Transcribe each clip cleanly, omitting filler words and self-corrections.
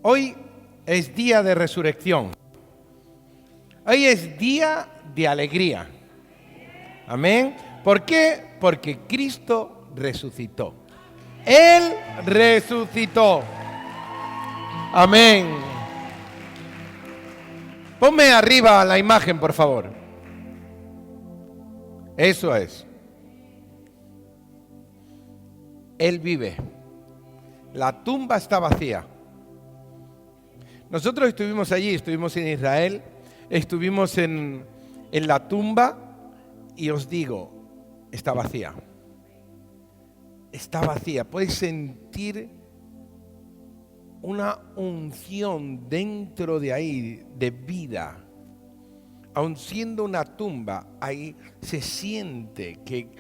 Hoy es día de resurrección. Hoy es día de alegría. Amén. ¿Por qué? Porque Cristo resucitó. Él resucitó. Amén. Ponme arriba la imagen, por favor. Eso es. Él vive. La tumba está vacía. Nosotros estuvimos allí, estuvimos en Israel, estuvimos en la tumba y os digo, está vacía. Está vacía. Puedes sentir una unción dentro de ahí, de vida. Aun siendo una tumba, ahí se siente que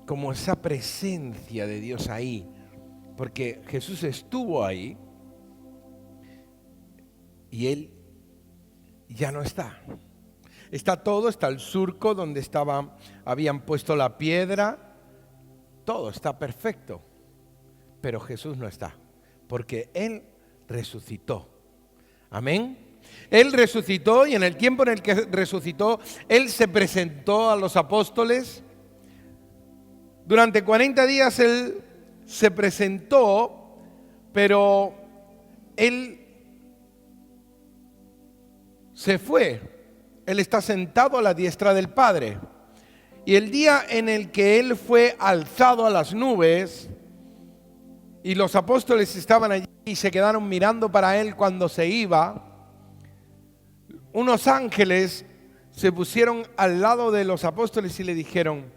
como esa presencia de Dios ahí, porque Jesús estuvo ahí y Él ya no está. Está todo, está el surco donde habían puesto la piedra, todo está perfecto, pero Jesús no está, porque Él resucitó. Amén. Él resucitó y en el tiempo en el que resucitó, Él se presentó a los apóstoles. Durante 40 días Él se presentó, pero Él se fue. Él está sentado a la diestra del Padre. Y el día en el que Él fue alzado a las nubes y los apóstoles estaban allí y se quedaron mirando para Él cuando se iba, unos ángeles se pusieron al lado de los apóstoles y le dijeron: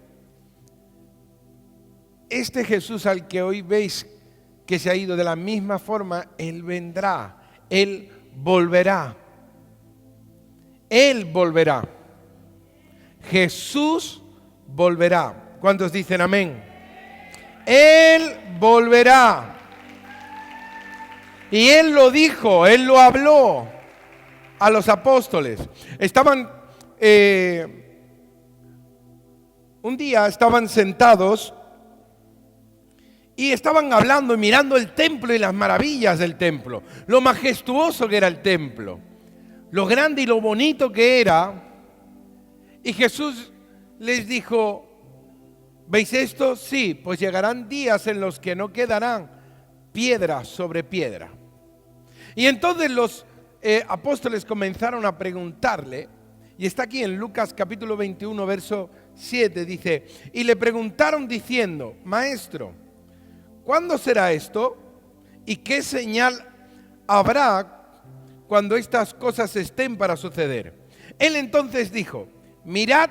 este Jesús al que hoy veis que se ha ido, de la misma forma Él vendrá, Él volverá. Él volverá. Jesús volverá. ¿Cuántos dicen amén? Él volverá. Y Él lo dijo, Él lo habló a los apóstoles. Un día estaban sentados y estaban hablando y mirando el templo y las maravillas del templo, lo majestuoso que era el templo, lo grande y lo bonito que era. Y Jesús les dijo: ¿veis esto? Sí, pues llegarán días en los que no quedarán piedra sobre piedra. Y entonces los apóstoles comenzaron a preguntarle, y está aquí en Lucas capítulo 21, verso 7, dice: y le preguntaron diciendo: Maestro, ¿cuándo será esto? ¿Y qué señal habrá cuando estas cosas estén para suceder? Él entonces dijo: mirad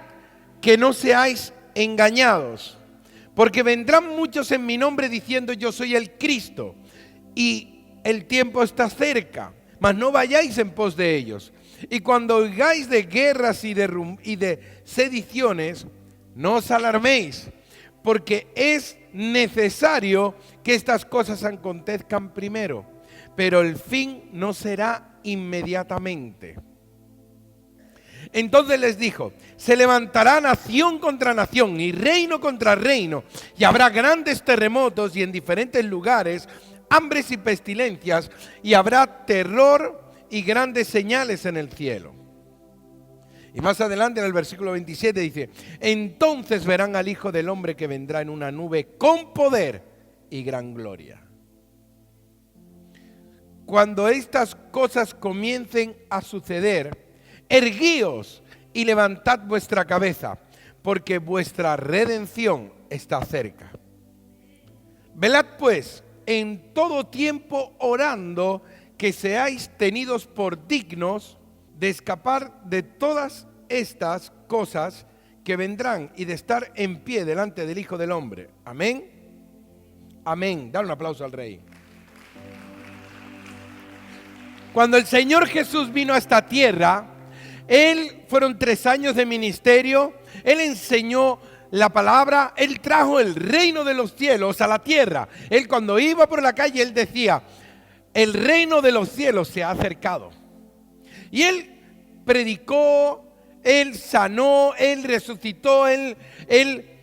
que no seáis engañados, porque vendrán muchos en mi nombre diciendo: yo soy el Cristo, y el tiempo está cerca, mas no vayáis en pos de ellos. Y cuando oigáis de guerras y de sediciones, no os alarméis, porque es necesario que estas cosas acontezcan primero, pero el fin no será inmediatamente. Entonces les dijo: se levantará nación contra nación y reino contra reino, y habrá grandes terremotos y en diferentes lugares hambres y pestilencias, y habrá terror y grandes señales en el cielo. Y más adelante en el versículo 27 dice: entonces verán al Hijo del Hombre que vendrá en una nube con poder y gran gloria. Cuando estas cosas comiencen a suceder, erguíos y levantad vuestra cabeza, porque vuestra redención está cerca. Velad pues en todo tiempo orando, que seáis tenidos por dignos de escapar de todas estas cosas que vendrán y de estar en pie delante del Hijo del Hombre. Amén. Amén. Dale un aplauso al Rey. Cuando el Señor Jesús vino a esta tierra, fueron 3 años de ministerio. Él enseñó la palabra, Él trajo el reino de los cielos a la tierra. Él, cuando iba por la calle, Él decía: el reino de los cielos se ha acercado. Y Él predicó, Él sanó, Él resucitó, Él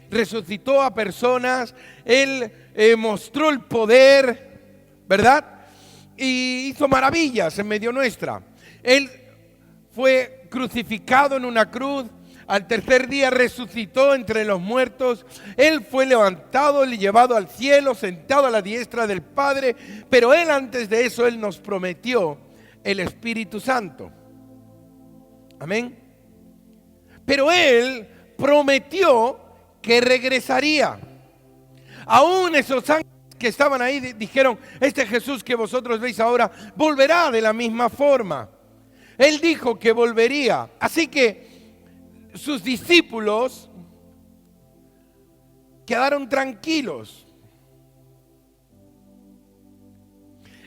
resucitó a personas, Él mostró el poder, ¿verdad? y hizo maravillas en medio nuestra. Él fue crucificado en una cruz, al tercer día resucitó entre los muertos, Él fue levantado y llevado al cielo, sentado a la diestra del Padre, pero Él antes de eso, Él nos prometió el Espíritu Santo. Amén. Pero Él prometió que regresaría. Aún esos ángeles que estaban ahí dijeron, este Jesús que vosotros veis ahora volverá de la misma forma. Él dijo que volvería. Así que sus discípulos quedaron tranquilos.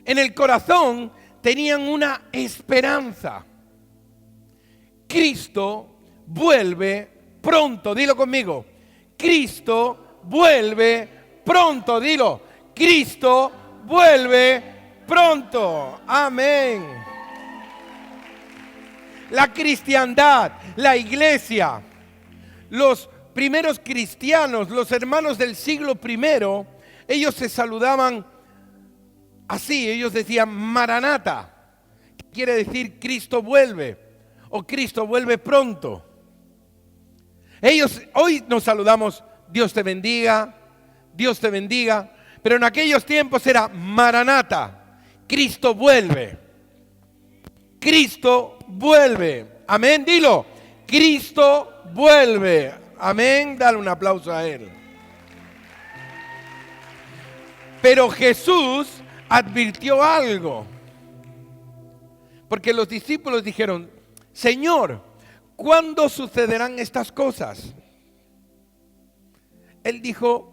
En el corazón tenían una esperanza. Cristo vuelve pronto. Dilo conmigo. Cristo vuelve pronto. Dilo. Cristo vuelve pronto. Amén. La cristiandad, la iglesia, los primeros cristianos, los hermanos del siglo I, ellos se saludaban así, ellos decían Maranata, que quiere decir Cristo vuelve o Cristo vuelve pronto. Ellos hoy nos saludamos Dios te bendiga, pero en aquellos tiempos era Maranata, Cristo vuelve. Cristo vuelve. Amén, dilo. Cristo vuelve. Amén, dale un aplauso a Él. Pero Jesús advirtió algo. Porque los discípulos dijeron, Señor, ¿cuándo sucederán estas cosas? Él dijo,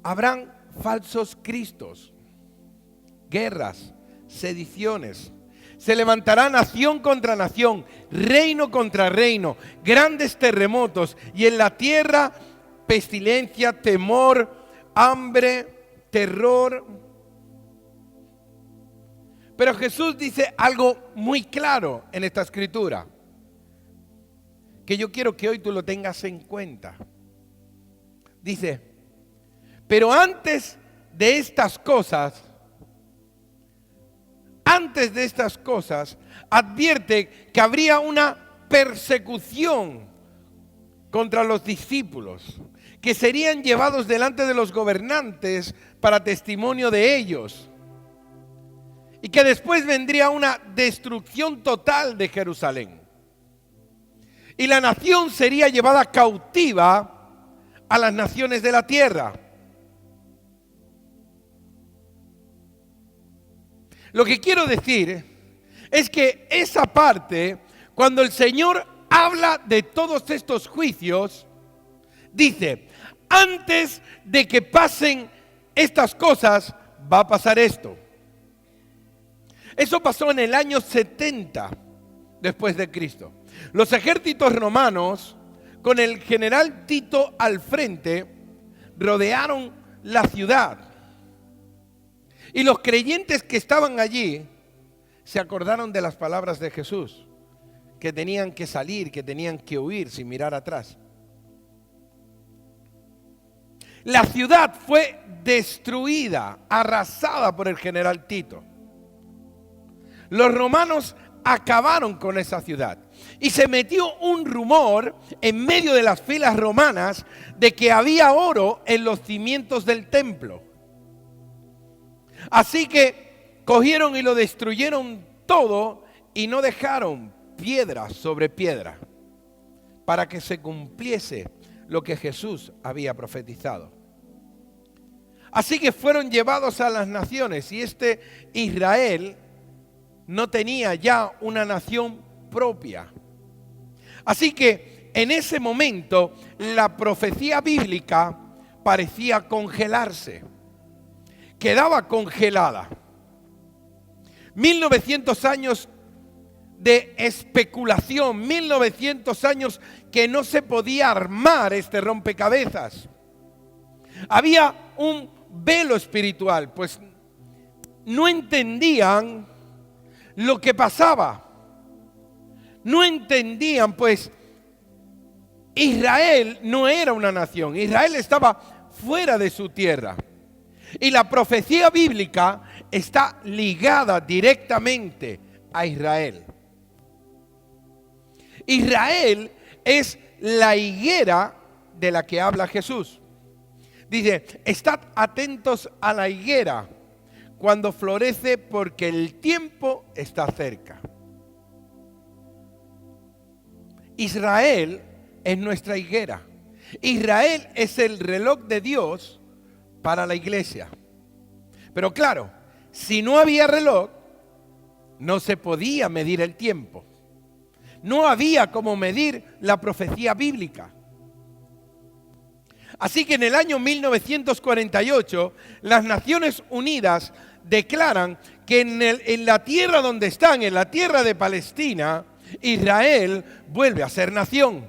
habrán falsos cristos, guerras, sediciones. Se levantará nación contra nación, reino contra reino, grandes terremotos y en la tierra pestilencia, temor, hambre, terror. Pero Jesús dice algo muy claro en esta escritura, que yo quiero que hoy tú lo tengas en cuenta. Dice, pero antes de estas cosas, advierte que habría una persecución contra los discípulos, que serían llevados delante de los gobernantes para testimonio de ellos, y que después vendría una destrucción total de Jerusalén. Y la nación sería llevada cautiva a las naciones de la tierra. Lo que quiero decir es que esa parte, cuando el Señor habla de todos estos juicios, dice, antes de que pasen estas cosas, va a pasar esto. Eso pasó en el año 70 después de Cristo. Los ejércitos romanos, con el general Tito al frente, rodearon la ciudad. Y los creyentes que estaban allí se acordaron de las palabras de Jesús, que tenían que salir, que tenían que huir sin mirar atrás. La ciudad fue destruida, arrasada por el general Tito. Los romanos acabaron con esa ciudad. Y se metió un rumor en medio de las filas romanas de que había oro en los cimientos del templo. Así que cogieron y lo destruyeron todo y no dejaron piedra sobre piedra para que se cumpliese lo que Jesús había profetizado. Así que fueron llevados a las naciones y Israel no tenía ya una nación propia. Así que en ese momento la profecía bíblica parecía congelarse. Quedaba congelada. 1900 años de especulación, 1900 años que no se podía armar este rompecabezas. Había un velo espiritual, pues no entendían lo que pasaba. No entendían, pues Israel no era una nación. Israel estaba fuera de su tierra. Y la profecía bíblica está ligada directamente a Israel. Israel es la higuera de la que habla Jesús. Dice, estad atentos a la higuera cuando florece, porque el tiempo está cerca. Israel es nuestra higuera. Israel es el reloj de Dios para la iglesia. Pero claro, si no había reloj, no se podía medir el tiempo. No había cómo medir la profecía bíblica. Así que en el año 1948, las Naciones Unidas declaran que en la tierra donde están, en la tierra de Palestina, Israel vuelve a ser nación.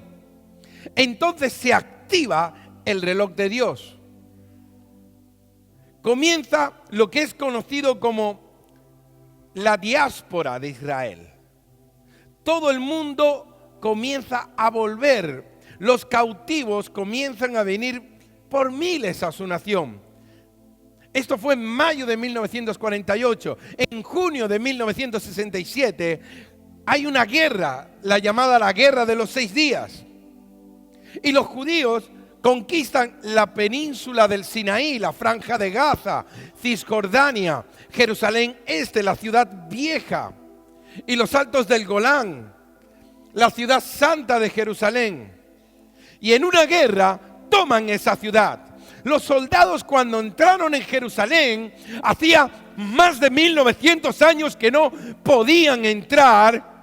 Entonces se activa el reloj de Dios. Comienza lo que es conocido como la diáspora de Israel. Todo el mundo comienza a volver. Los cautivos comienzan a venir por miles a su nación. Esto fue en mayo de 1948. En junio de 1967 hay una guerra, la llamada la Guerra de los 6 días. Y los judíos conquistan la península del Sinaí, la Franja de Gaza, Cisjordania, Jerusalén Este, la ciudad vieja, y los altos del Golán, la ciudad santa de Jerusalén. Y en una guerra toman esa ciudad. Los soldados, cuando entraron en Jerusalén, hacía más de 1900 años que no podían entrar.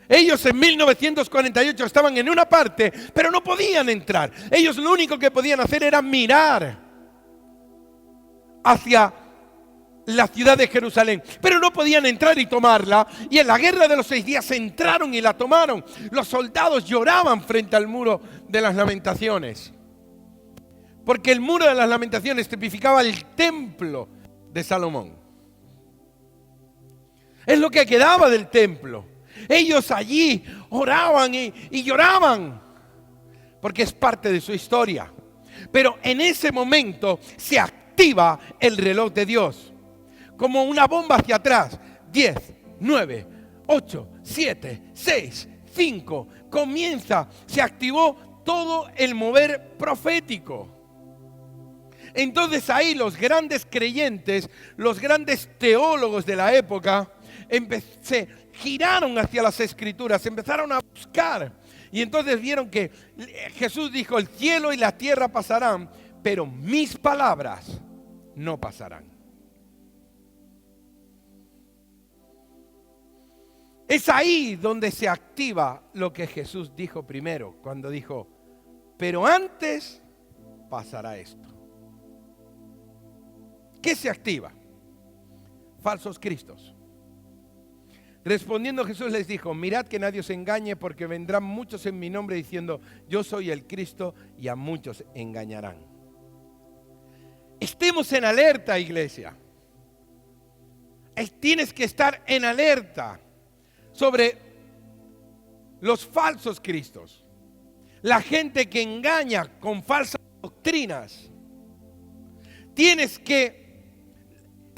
Ellos en 1948 estaban en una parte, pero no podían entrar. Ellos lo único que podían hacer era mirar hacia la ciudad de Jerusalén, pero no podían entrar y tomarla. Y en la Guerra de los 6 días entraron y la tomaron. Los soldados lloraban frente al muro de las lamentaciones, porque el muro de las lamentaciones tipificaba el templo de Salomón. Es lo que quedaba del templo. Ellos allí oraban y lloraban, porque es parte de su historia. Pero en ese momento se activa el reloj de Dios, como una bomba hacia atrás. 10, 9, 8, 7, 6, 5. Comienza, se activó todo el mover profético. Entonces ahí los grandes creyentes, los grandes teólogos de la época, se giraron hacia las Escrituras, empezaron a buscar. Y entonces vieron que Jesús dijo, el cielo y la tierra pasarán, pero mis palabras no pasarán. Es ahí donde se activa lo que Jesús dijo primero, cuando dijo, pero antes pasará esto. ¿Qué se activa? Falsos cristos. Respondiendo Jesús les dijo, mirad que nadie os engañe, porque vendrán muchos en mi nombre diciendo, yo soy el Cristo, y a muchos engañarán. Estemos en alerta, iglesia. Tienes que estar en alerta sobre los falsos cristos, la gente que engaña con falsas doctrinas.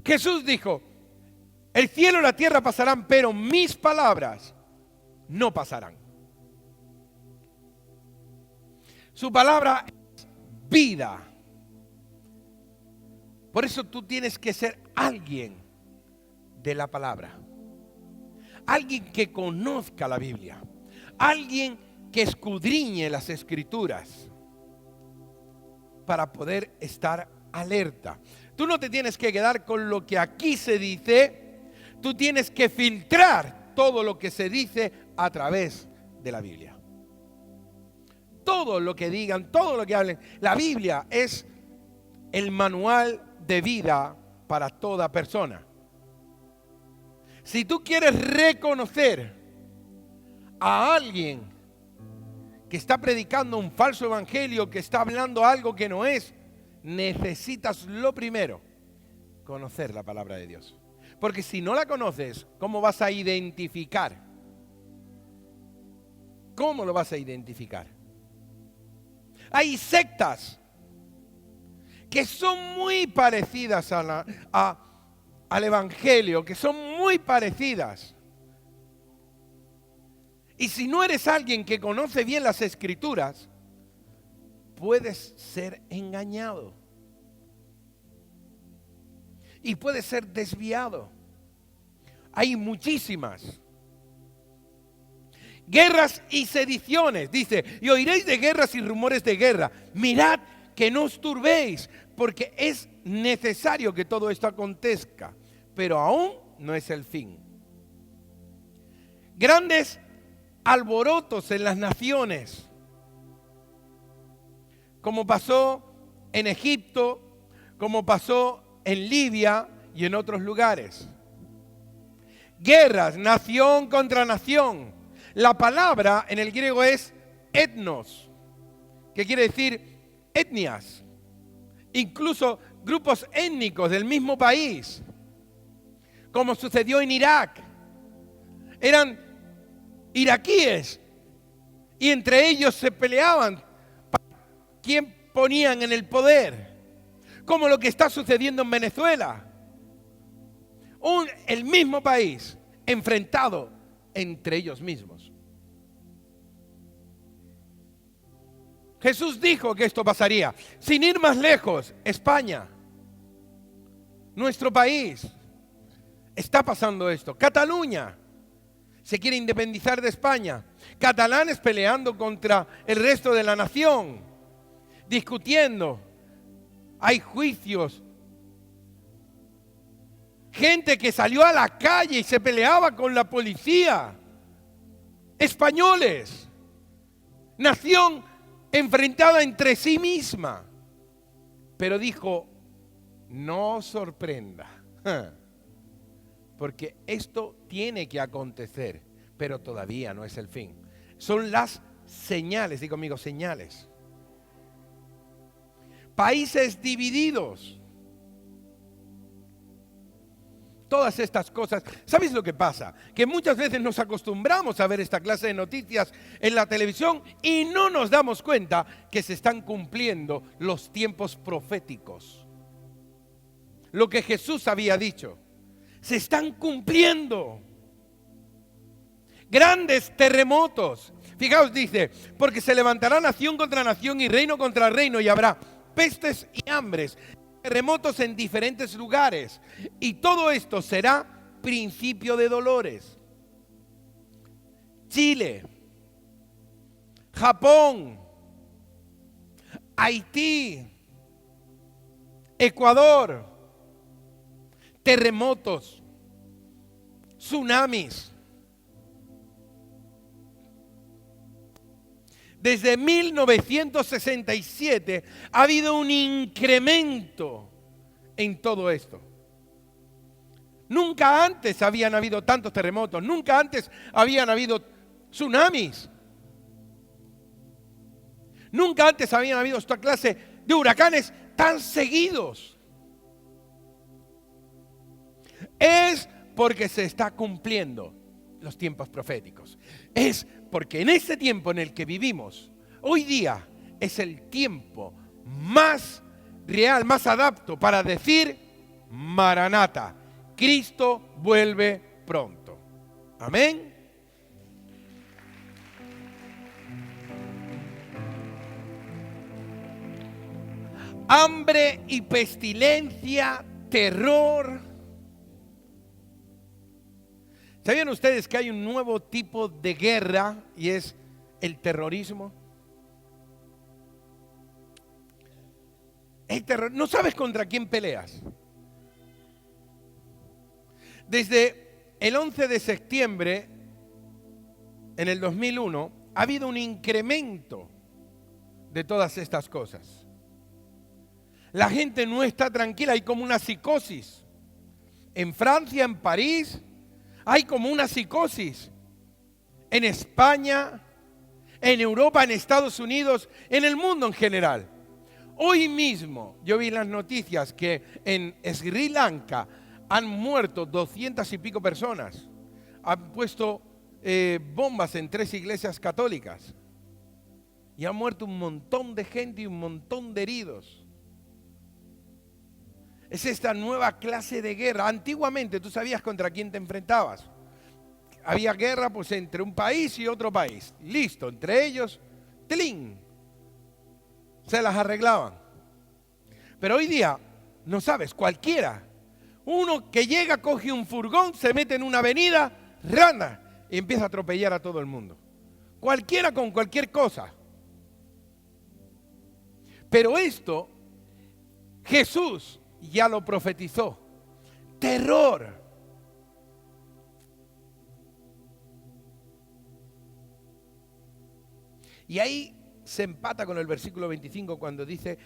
Jesús dijo, el cielo y la tierra pasarán, pero mis palabras no pasarán. Su palabra es vida. Por eso tú tienes que ser alguien de la palabra. Alguien que conozca la Biblia. Alguien que escudriñe las Escrituras para poder estar alerta. Tú no te tienes que quedar con lo que aquí se dice. Tú tienes que filtrar todo lo que se dice a través de la Biblia. Todo lo que digan, todo lo que hablen. La Biblia es el manual de vida para toda persona. Si tú quieres reconocer a alguien que está predicando un falso evangelio, que está hablando algo que no es, necesitas lo primero, conocer la palabra de Dios. Porque si no la conoces, ¿cómo vas a identificar? ¿Cómo lo vas a identificar? Hay sectas que son muy parecidas al Evangelio, que son muy parecidas. Y si no eres alguien que conoce bien las Escrituras, puedes ser engañado. Y puedes ser desviado. Hay muchísimas. Guerras y sediciones, dice, y oiréis de guerras y rumores de guerra. Mirad que no os turbéis, porque es necesario que todo esto acontezca, pero aún no es el fin. Grandes alborotos en las naciones, como pasó en Egipto, como pasó en Libia y en otros lugares. Guerras, nación contra nación. La palabra en el griego es etnos, que quiere decir etnias, incluso grupos étnicos del mismo país, como sucedió en Irak. Eran iraquíes y entre ellos se peleaban para quién ponían en el poder, como lo que está sucediendo en Venezuela. El mismo país enfrentado entre ellos mismos. Jesús dijo que esto pasaría. Sin ir más lejos, España, nuestro país, está pasando esto. Cataluña se quiere independizar de España. Catalanes peleando contra el resto de la nación, discutiendo. Hay juicios. Gente que salió a la calle y se peleaba con la policía. Españoles. Nación enfrentada entre sí misma. Pero dijo, no os sorprenda, porque esto tiene que acontecer, pero todavía no es el fin. Son las señales, digo conmigo, señales. Países divididos. Todas estas cosas. ¿Sabéis lo que pasa? Que muchas veces nos acostumbramos a ver esta clase de noticias en la televisión y no nos damos cuenta que se están cumpliendo los tiempos proféticos. Lo que Jesús había dicho. Se están cumpliendo. Grandes terremotos. Fijaos, dice, porque se levantará nación contra nación y reino contra reino y habrá pestes y hambres. Terremotos en diferentes lugares y todo esto será principio de dolores. Chile, Japón, Haití, Ecuador, terremotos, tsunamis. Desde 1967 ha habido un incremento en todo esto. Nunca antes habían habido tantos terremotos, nunca antes habían habido tsunamis. Nunca antes habían habido esta clase de huracanes tan seguidos. Es porque se está cumpliendo los tiempos proféticos. Es porque en este tiempo en el que vivimos, hoy día es el tiempo más real, más adapto para decir Maranata, Cristo vuelve pronto. Amén. Hambre y pestilencia, terror. ¿Sabían ustedes que hay un nuevo tipo de guerra y es el terrorismo? No sabes contra quién peleas. Desde el 11 de septiembre en el 2001 ha habido un incremento de todas estas cosas. La gente no está tranquila, hay como una psicosis. En Francia, en París, hay como una psicosis. En España, en Europa, en Estados Unidos, en el mundo en general. Hoy mismo yo vi en las noticias que en Sri Lanka han muerto 200 y pico personas. Han puesto bombas en 3 iglesias católicas. Y han muerto un montón de gente y un montón de heridos. Es esta nueva clase de guerra. Antiguamente tú sabías contra quién te enfrentabas. Había guerra pues entre un país y otro país. Listo, entre ellos, ¡tlin!, se las arreglaban. Pero hoy día, no sabes, cualquiera. Uno que llega, coge un furgón, se mete en una avenida, randa, y empieza a atropellar a todo el mundo. Cualquiera con cualquier cosa. Pero esto, Jesús ya lo profetizó. Terror. Y ahí se empata con el versículo 25 cuando dice,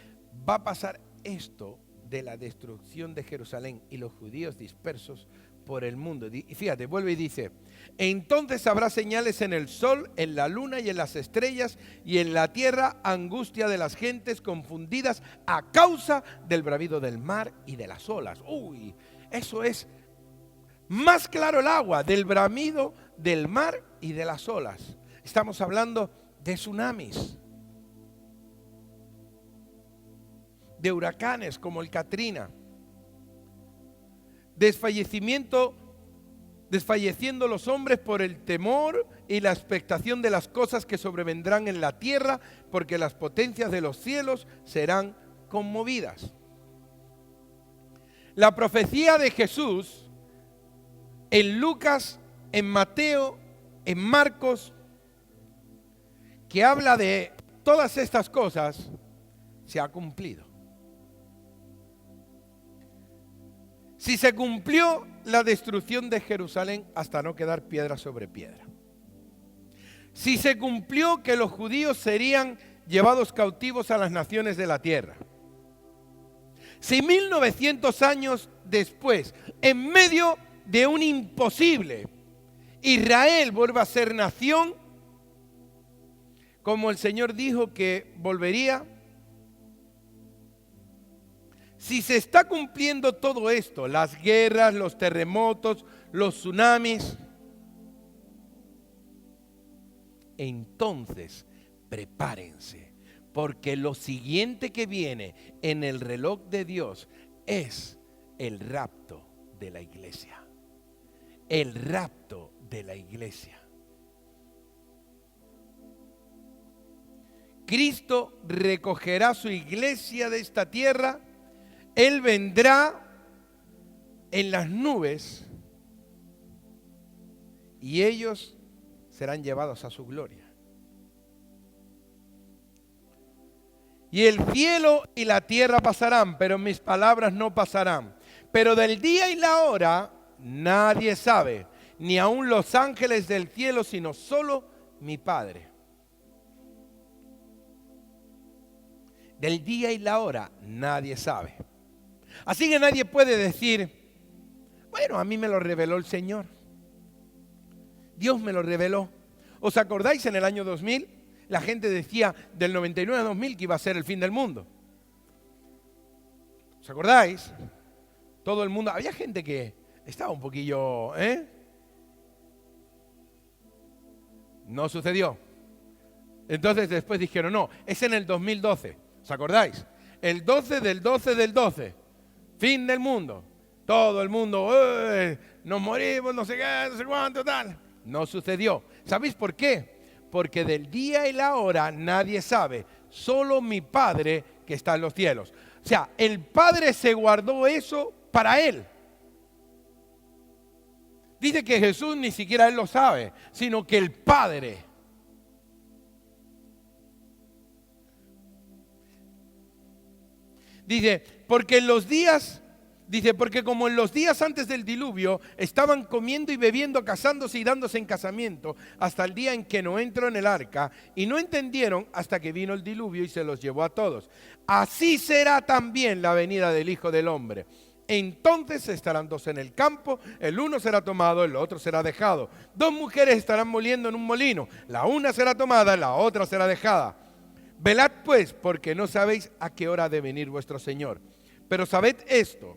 va a pasar esto de la destrucción de Jerusalén y los judíos dispersos por el mundo. Y fíjate, vuelve y dice, entonces habrá señales en el sol, en la luna y en las estrellas, y en la tierra angustia de las gentes confundidas a causa del bravido del mar y de las olas. Uy, eso es más claro el agua, del bramido del mar y de las olas. Estamos hablando de tsunamis, de huracanes como el Katrina, desfalleciendo los hombres por el temor y la expectación de las cosas que sobrevendrán en la tierra, porque las potencias de los cielos serán conmovidas. La profecía de Jesús en Lucas, en Mateo, en Marcos, que habla de todas estas cosas, se ha cumplido. Si se cumplió la destrucción de Jerusalén hasta no quedar piedra sobre piedra. Si se cumplió que los judíos serían llevados cautivos a las naciones de la tierra. Si 1900 años después, en medio de un imposible, Israel vuelve a ser nación, como el Señor dijo que volvería. Si se está cumpliendo todo esto, las guerras, los terremotos, los tsunamis, entonces prepárense, porque lo siguiente que viene en el reloj de Dios es el rapto de la iglesia. El rapto de la iglesia. Cristo recogerá su iglesia de esta tierra. Él vendrá en las nubes y ellos serán llevados a su gloria. Y el cielo y la tierra pasarán, pero mis palabras no pasarán. Pero del día y la hora nadie sabe, ni aun los ángeles del cielo, sino solo mi Padre. Del día y la hora nadie sabe. Así que nadie puede decir, bueno, a mí me lo reveló el Señor. Dios me lo reveló. ¿Os acordáis en el año 2000? La gente decía del 99 a 2000 que iba a ser el fin del mundo. ¿Os acordáis? Todo el mundo, había gente que estaba un poquillo, No sucedió. Entonces después dijeron, no, es en el 2012. ¿Os acordáis? El 12 del 12 del 12. Fin del mundo. Todo el mundo, nos morimos, no sé qué, no sé cuánto, tal. No sucedió. ¿Sabéis por qué? Porque del día y la hora nadie sabe. Solo mi Padre que está en los cielos. O sea, el Padre se guardó eso para Él. Dice que Jesús ni siquiera Él lo sabe, sino que el Padre. Dice, porque como en los días antes del diluvio estaban comiendo y bebiendo, casándose y dándose en casamiento, hasta el día en que Noé entró en el arca, y no entendieron hasta que vino el diluvio y se los llevó a todos. Así será también la venida del Hijo del Hombre. Entonces estarán dos en el campo, el uno será tomado, el otro será dejado. Dos mujeres estarán moliendo en un molino, la una será tomada, la otra será dejada. Velad pues, porque no sabéis a qué hora ha de venir vuestro Señor. Pero sabed esto,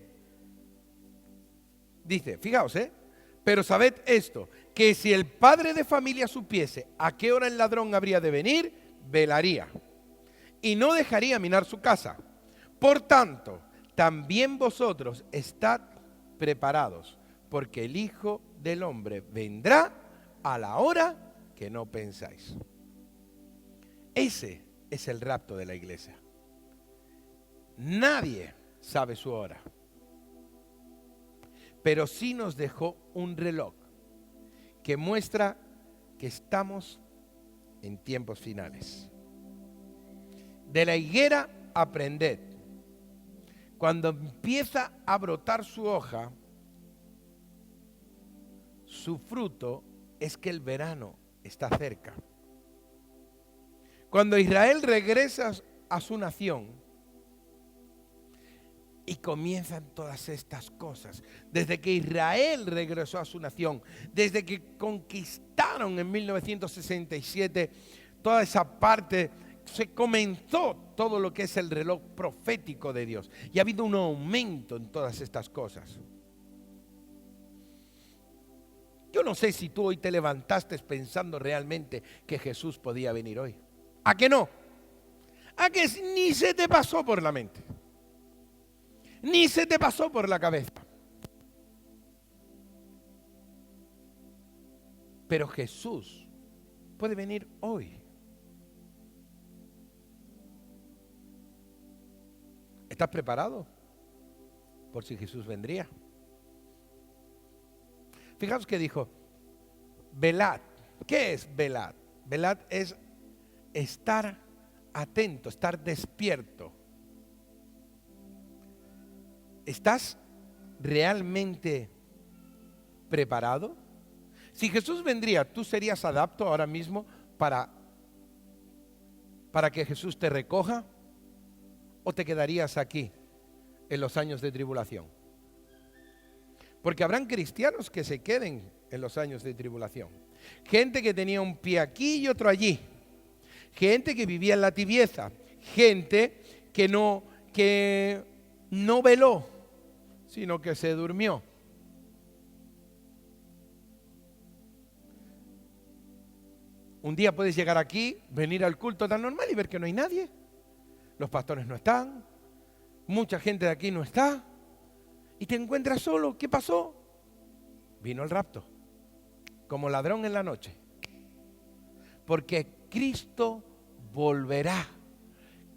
dice, fijaos, pero sabed esto, que si el padre de familia supiese a qué hora el ladrón habría de venir, velaría y no dejaría minar su casa. Por tanto, también vosotros estad preparados, porque el Hijo del Hombre vendrá a la hora que no pensáis. Ese es el rapto de la iglesia. Nadie sabe su hora, pero sí nos dejó un reloj que muestra que estamos en tiempos finales. De la higuera aprended. Cuando empieza a brotar su hoja, su fruto es que el verano está cerca. Cuando Israel regresa a su nación y comienzan todas estas cosas, desde que Israel regresó a su nación, desde que conquistaron en 1967 toda esa parte, se comenzó todo lo que es el reloj profético de Dios. Y ha habido un aumento en todas estas cosas. Yo no sé si tú hoy te levantaste pensando realmente que Jesús podía venir hoy. ¿A que no? ¿A que ni se te pasó por la mente? Ni se te pasó por la cabeza. Pero Jesús puede venir hoy. ¿Estás preparado por si Jesús vendría? Fijaos que dijo, velad. ¿Qué es velad? Velad es estar atento, estar despierto. ¿Estás realmente preparado? Si Jesús vendría, ¿tú serías adapto ahora mismo para que Jesús te recoja? ¿O te quedarías aquí en los años de tribulación? Porque habrán cristianos que se queden en los años de tribulación. Gente que tenía un pie aquí y otro allí. Gente que vivía en la tibieza. Gente que no veló, sino que se durmió. Un día puedes llegar aquí, venir al culto tan normal y ver que no hay nadie. Los pastores no están, mucha gente de aquí no está, y te encuentras solo. ¿Qué pasó? Vino el rapto, como ladrón en la noche. Porque Cristo volverá.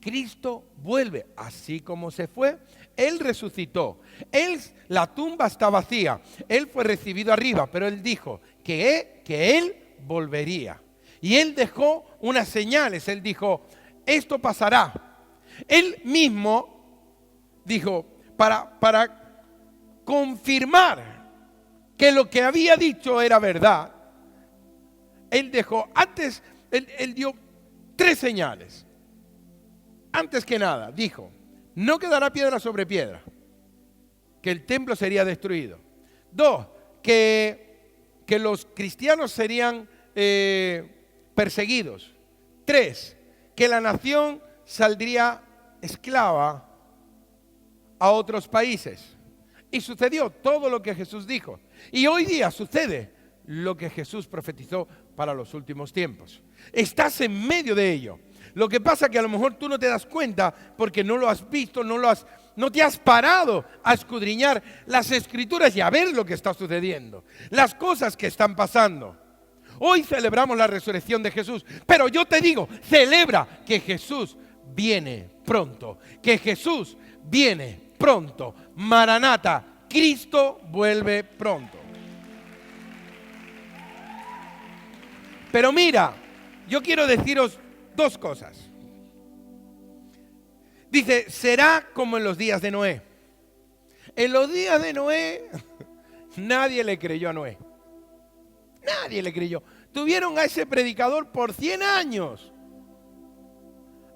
Cristo vuelve, así como se fue, Él resucitó. La tumba está vacía, Él fue recibido arriba, pero Él dijo que Él volvería. Y Él dejó unas señales, Él dijo, esto pasará. Él mismo dijo, para confirmar que lo que había dicho era verdad, Él dejó, Él dio 3 señales. Antes que nada, dijo, no quedará piedra sobre piedra, que el templo sería destruido. 2, que los cristianos serían perseguidos. 3, que la nación saldría esclava a otros países. Y sucedió todo lo que Jesús dijo. Y hoy día sucede lo que Jesús profetizó para los últimos tiempos. Estás en medio de ello. Lo que pasa es que a lo mejor tú no te das cuenta porque no lo has visto, no te has parado a escudriñar las Escrituras y a ver lo que está sucediendo, las cosas que están pasando. Hoy celebramos la resurrección de Jesús, pero yo te digo, celebra que Jesús viene pronto, que Jesús viene pronto. Maranata, Cristo vuelve pronto. Pero mira, yo quiero deciros 2 cosas. Dice, será como en los días de Noé. En los días de Noé, nadie le creyó a Noé. Nadie le creyó. Tuvieron a ese predicador por 100 años,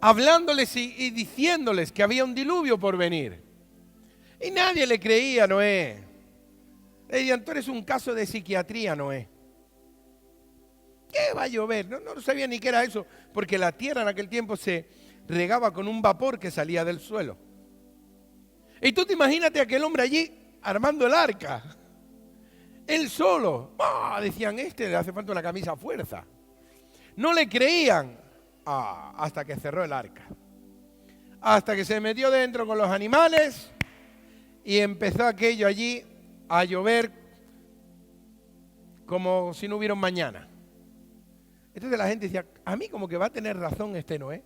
hablándoles y diciéndoles que había un diluvio por venir. Y nadie le creía a Noé. Le decían, tú eres un caso de psiquiatría, Noé. ¿Qué va a llover? No sabía ni qué era eso, porque la tierra en aquel tiempo se regaba con un vapor que salía del suelo. Y tú te imagínate a aquel hombre allí armando el arca. Él solo. Decían, le hace falta una camisa a fuerza. No le creían hasta que cerró el arca. Hasta que se metió dentro con los animales y empezó aquello allí a llover como si no hubiera un mañana. Entonces la gente decía, a mí como que va a tener razón este Noé.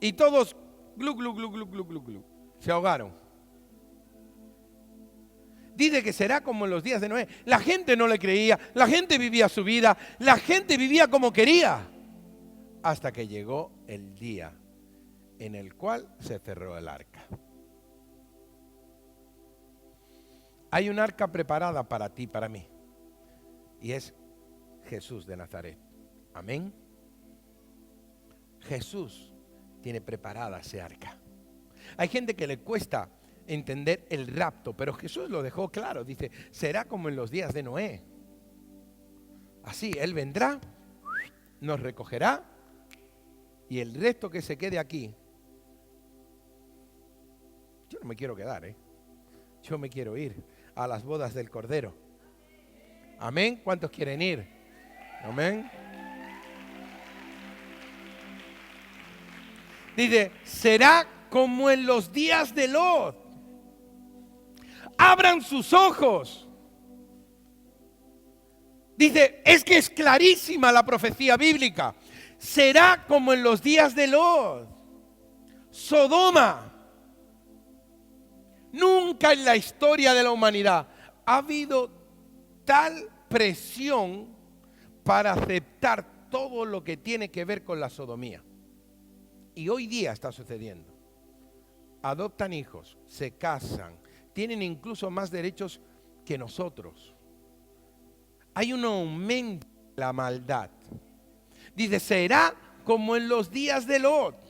Y todos, glu, glu, glu, glu, glu, glu, glu, se ahogaron. Dice que será como en los días de Noé. La gente no le creía, la gente vivía su vida, la gente vivía como quería. Hasta que llegó el día en el cual se cerró el arca. Hay un arca preparada para ti, para mí. Y es Jesús de Nazaret. Amén. Jesús tiene preparada ese arca. Hay gente que le cuesta entender el rapto, pero Jesús lo dejó claro. Dice, será como en los días de Noé. Así, Él vendrá, nos recogerá y el resto que se quede aquí. Yo no me quiero quedar, yo me quiero ir a las bodas del Cordero. Amén. ¿Cuántos quieren ir? Amén. Dice, será como en los días de Lot. Abran sus ojos. Dice, es que es clarísima la profecía bíblica. Será como en los días de Lot. Sodoma. Nunca en la historia de la humanidad ha habido tal presión para aceptar todo lo que tiene que ver con la sodomía. Y hoy día está sucediendo. Adoptan hijos, se casan, tienen incluso más derechos que nosotros. Hay un aumento de la maldad. Dice, será como en los días de Lot.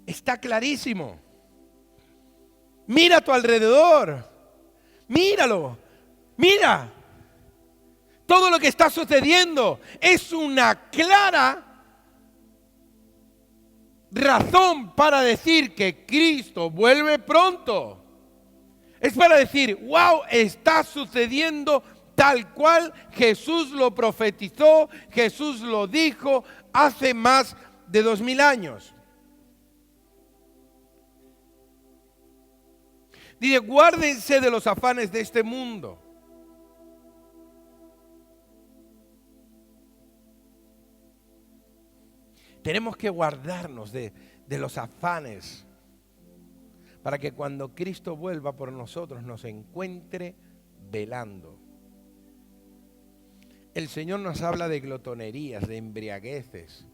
Está clarísimo. Mira a tu alrededor. Míralo. Mira. Todo lo que está sucediendo es una clara razón para decir que Cristo vuelve pronto. Es para decir, wow, está sucediendo tal cual Jesús lo profetizó, Jesús lo dijo hace más de 2000 años. Dice, guárdense de los afanes de este mundo. Tenemos que guardarnos de los afanes para que cuando Cristo vuelva por nosotros nos encuentre velando. El Señor nos habla de glotonerías, de embriagueces,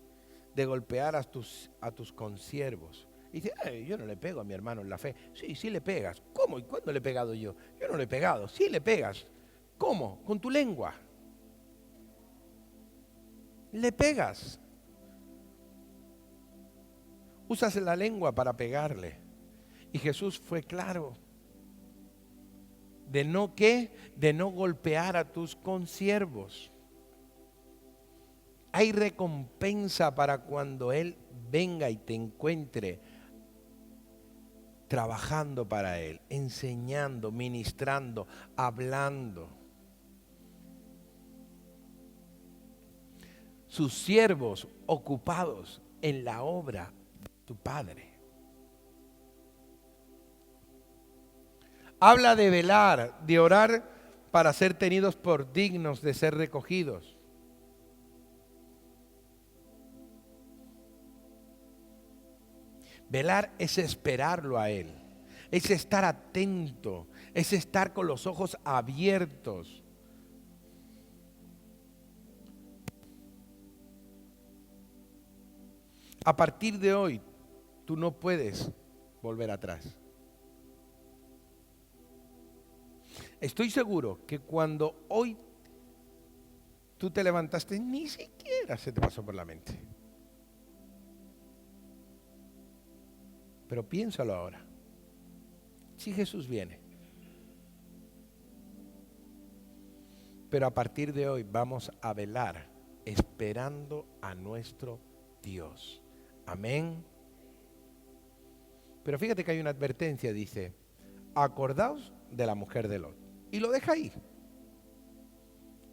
de golpear a tus consiervos. Y dice, yo no le pego a mi hermano en la fe. Sí, sí le pegas. ¿Cómo? ¿Y cuándo le he pegado yo? Yo no le he pegado. Sí le pegas. ¿Cómo? Con tu lengua. Le pegas. Usas la lengua para pegarle. Y Jesús fue claro. ¿De no qué? De no golpear a tus consiervos. Hay recompensa para cuando Él venga y te encuentre trabajando para Él, enseñando, ministrando, hablando. Sus siervos ocupados en la obra de tu Padre. Habla de velar, de orar para ser tenidos por dignos de ser recogidos. Velar es esperarlo a Él, es estar atento, es estar con los ojos abiertos. A partir de hoy, tú no puedes volver atrás. Estoy seguro que cuando hoy tú te levantaste, ni siquiera se te pasó por la mente. Pero piénsalo ahora. Si Jesús viene. Pero a partir de hoy vamos a velar esperando a nuestro Dios. Amén. Pero fíjate que hay una advertencia, dice, acordaos de la mujer de Lot. Y lo deja ahí.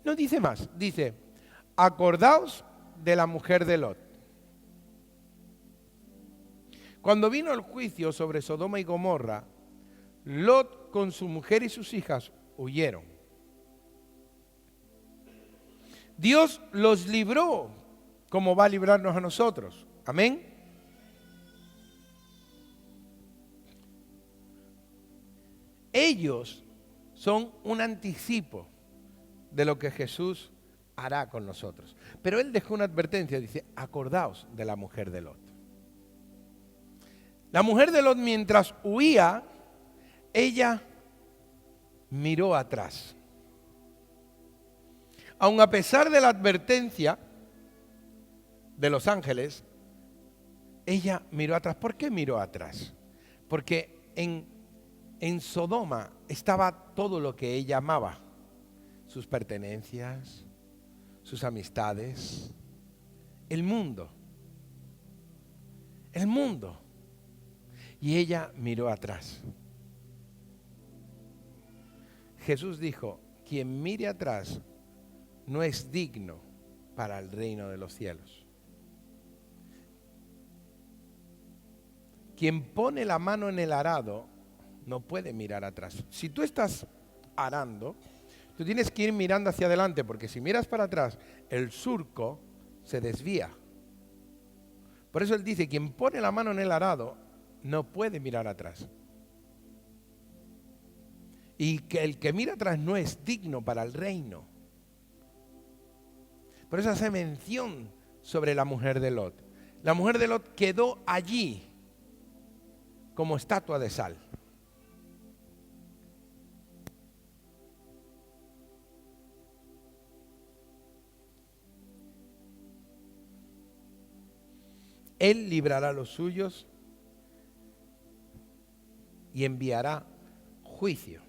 No dice más, dice, acordaos de la mujer de Lot. Cuando vino el juicio sobre Sodoma y Gomorra, Lot con su mujer y sus hijas huyeron. Dios los libró como va a librarnos a nosotros. Amén. Ellos son un anticipo de lo que Jesús hará con nosotros. Pero Él dejó una advertencia, dice, acordaos de la mujer de Lot. La mujer de Lot, mientras huía, ella miró atrás. Aun a pesar de la advertencia de los ángeles, ella miró atrás. ¿Por qué miró atrás? Porque en Sodoma estaba todo lo que ella amaba. Sus pertenencias, sus amistades, el mundo. El mundo. Y ella miró atrás. Jesús dijo, quien mire atrás no es digno para el reino de los cielos. Quien pone la mano en el arado no puede mirar atrás. Si tú estás arando, tú tienes que ir mirando hacia adelante, porque si miras para atrás, el surco se desvía. Por eso Él dice, quien pone la mano en el arado no puede mirar atrás. Y que el que mira atrás no es digno para el reino. Por eso hace mención sobre la mujer de Lot. La mujer de Lot quedó allí como estatua de sal. Él librará a los suyos y enviará juicio.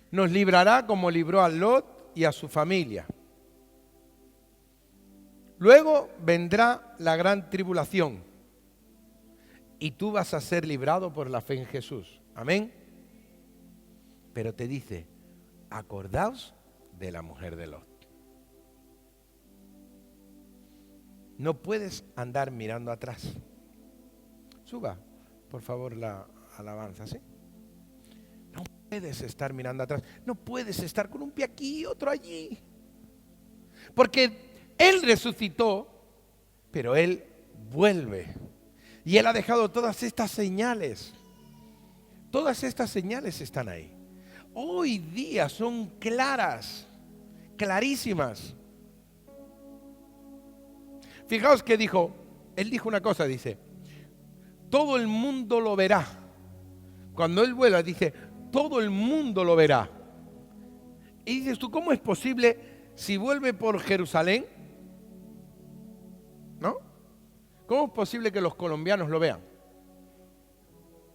Nos librará como libró a Lot y a su familia. Luego vendrá la gran tribulación y tú vas a ser librado por la fe en Jesús. Amén. Pero te dice, acordaos de la mujer de Lot. No puedes andar mirando atrás. Suba, por favor, la alabanza, ¿sí? No puedes estar mirando atrás. No puedes estar con un pie aquí y otro allí. Porque Él resucitó, pero Él vuelve. Y Él ha dejado todas estas señales. Todas estas señales están ahí. Hoy día son claras, clarísimas. Fijaos que Él dijo una cosa, dice, todo el mundo lo verá. Cuando Él vuela, dice, todo el mundo lo verá. Y dices tú, ¿cómo es posible si vuelve por Jerusalén? ¿No? ¿Cómo es posible que los colombianos lo vean?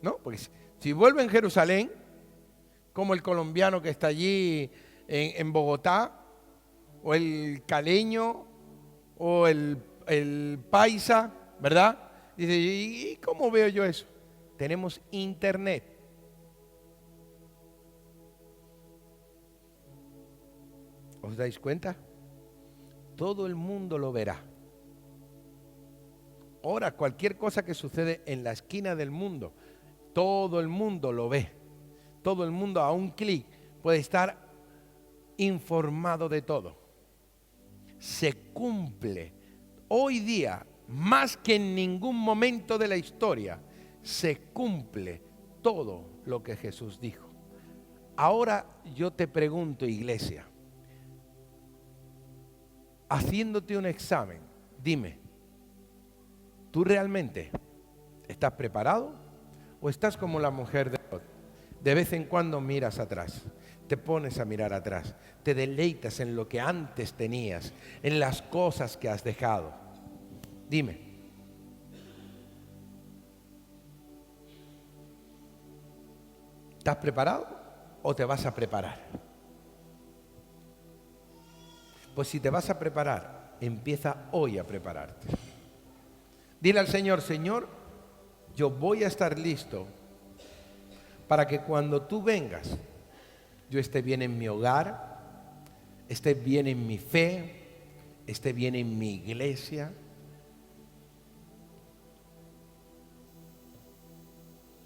¿No? Porque si vuelve en Jerusalén, como el colombiano que está allí en Bogotá, o el caleño, o el paisa, ¿verdad? Dice, ¿y cómo veo yo eso? Tenemos internet. ¿Os dais cuenta? Todo el mundo lo verá. Ahora, cualquier cosa que sucede en la esquina del mundo, todo el mundo lo ve. Todo el mundo a un clic puede estar informado de todo. Se cumple. Hoy día, más que en ningún momento de la historia, se cumple todo lo que Jesús dijo. Ahora yo te pregunto, iglesia, haciéndote un examen, dime, ¿tú realmente estás preparado o estás como la mujer de Lot? De vez en cuando miras atrás, te pones a mirar atrás, te deleitas en lo que antes tenías, en las cosas que has dejado. Dime, ¿estás preparado o te vas a preparar? Pues si te vas a preparar, empieza hoy a prepararte. Dile al Señor, Señor, yo voy a estar listo para que cuando tú vengas, yo esté bien en mi hogar, esté bien en mi fe, esté bien en mi iglesia.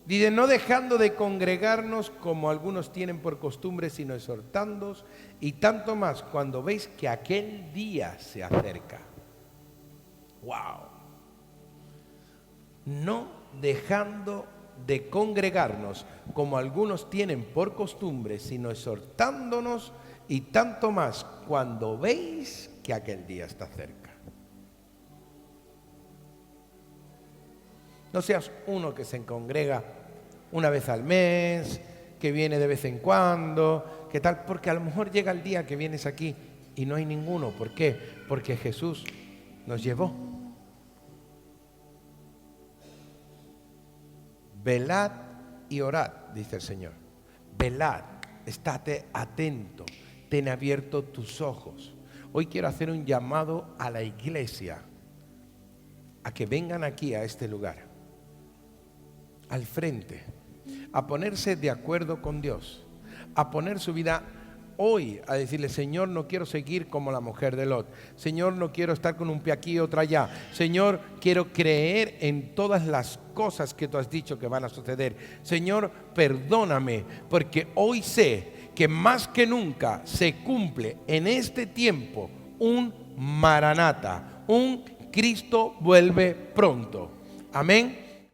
Dice, no dejando de congregarnos como algunos tienen por costumbre, sino exhortándoos, y tanto más cuando veis que aquel día se acerca. ¡Wow! No dejando de congregarnos como algunos tienen por costumbre, sino exhortándonos, y tanto más cuando veis que aquel día está cerca. No seas uno que se congrega una vez al mes, que viene de vez en cuando, que tal, porque a lo mejor llega el día que vienes aquí y no hay ninguno. ¿Por qué? Porque Jesús nos llevó. Velad y orad, dice el Señor. Velad, estate atento, ten abierto tus ojos. Hoy quiero hacer un llamado a la iglesia a que vengan aquí a este lugar, al frente, a ponerse de acuerdo con Dios, a poner su vida hoy, a decirle: Señor, no quiero seguir como la mujer de Lot. Señor, no quiero estar con un pie aquí y otro allá. Señor, quiero creer en todas las cosas que tú has dicho que van a suceder. Señor, perdóname, porque hoy sé que más que nunca se cumple en este tiempo un Maranata, un Cristo vuelve pronto. Amén.